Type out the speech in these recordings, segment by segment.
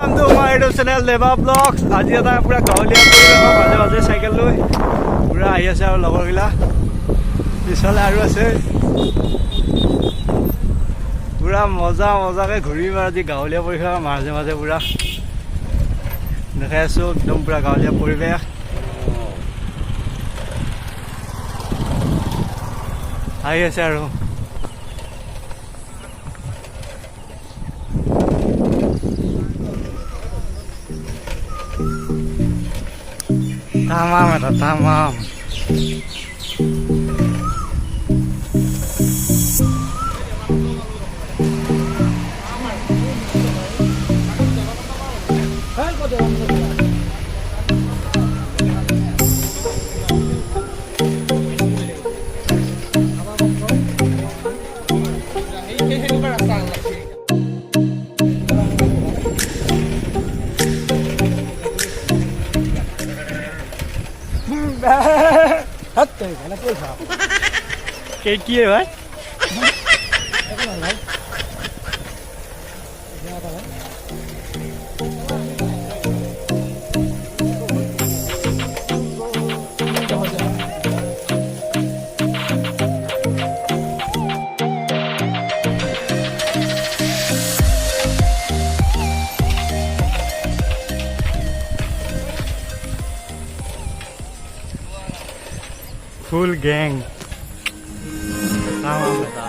channel देवा blogs आज এটা পুৰা গাঁৱলীয়া পৰিৱেশৰ মাজে মাজে সাইকেল লৈ পুৰা আহি আছে আৰু লগৰগিলা পিছলে আৰু আছে পুৰা মজাকে ঘূৰিম আৰু আজি গাঁৱলীয়া পৰিৱেশৰ মাজে মাজে পুৰা দেখাই আছো একদম পুৰা গাঁৱলীয়া পৰিৱেশ আহি আছে আৰু tamam ada tamam কি ভাই full gang tamam beta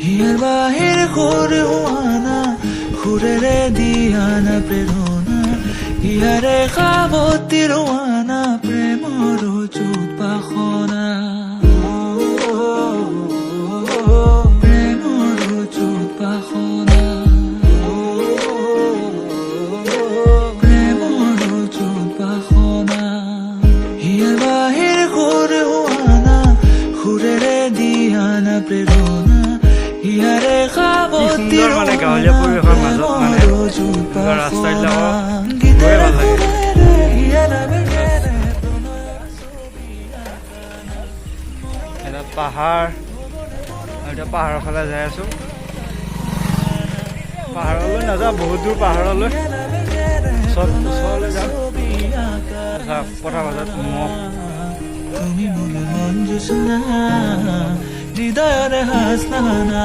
here বাহির করে হুয়ানা ঘুরে রে দিয়ানা প্রেরণা হিয়ারে খাবতি রোয়ানা প্রেমর চুত পাখনা মানে গাঁৱলীয়া পৰিৱেশৰ মাজত মানে ৰাস্তাত যাব গৈ ভাল লাগে এটা পাহাৰ এতিয়া পাহাৰৰ ফালে যাই আছো পাহাৰলৈ নাযাওঁ বহুত দূৰ পাহাৰলৈ ওচৰলৈ যাম পথাৰ মাজত তুমি মোলে মন জোছনা হৃদয়ৰে হাসনা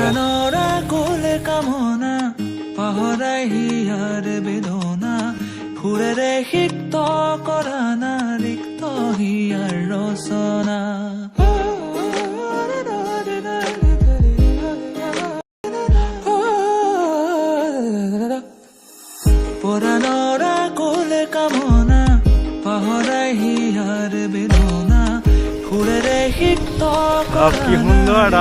নৰা কোলে কামনা পাহৰাই হিয়াৰ বেদনা ফুৰেৰে সিক্ত কৰা না ৰিক্ত হিয়াৰ ৰচনা পৰাণৰা কোলে কামনা পাহৰাই হিয়াৰ বেদনা ফুৰেৰে সিক্ত কি সুন্দৰ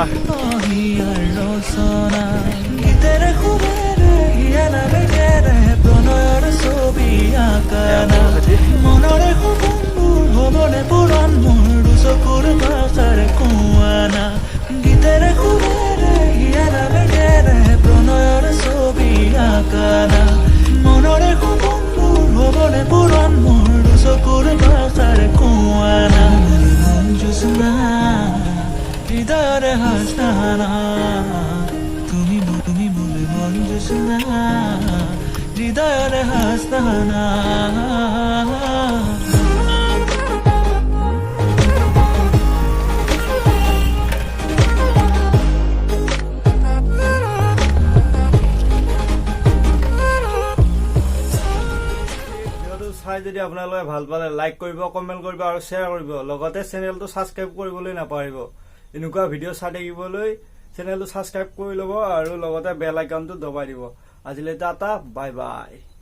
গীতেৰে খুবেৰে হিয়ানা বেগেৰে প্ৰণয়ৰ ছবি আঁকানা মনৰে সপোনবোৰ হ'বনে পুৰণ মোৰ দুচকুৰ ভাষাৰ কোৱানা গীতেৰে খুবেৰে হিয়ানা বেগেৰে প্ৰণয়ৰ ছবি আঁকানা মনৰে সপোনবোৰ হ'বনে পুৰণ মোৰ দুচকুৰ ভাষাৰ কোৱানা মন জোছনা হৃদয়ৰে হাসনা তুমি মোলে মন জোছনা হৃদয়ৰে হাসনা চাই যদি আপোনালোকে ভাল পালে লাইক কৰিব কমেন্ট কৰিব আৰু শ্বেয়াৰ কৰিব লগতে চেনেলটো সাবস্ক্ৰাইব কৰিবলৈ নাপাহৰিব এনেকুৱা ভিডিঅ' চাই থাকিবলৈ চেনেলটো সাবস্ক্ৰাইব কৰি ল'ব আৰু লগতে বেল আইকনটো দবাই দিব আজিলৈ টাটা বাই বাই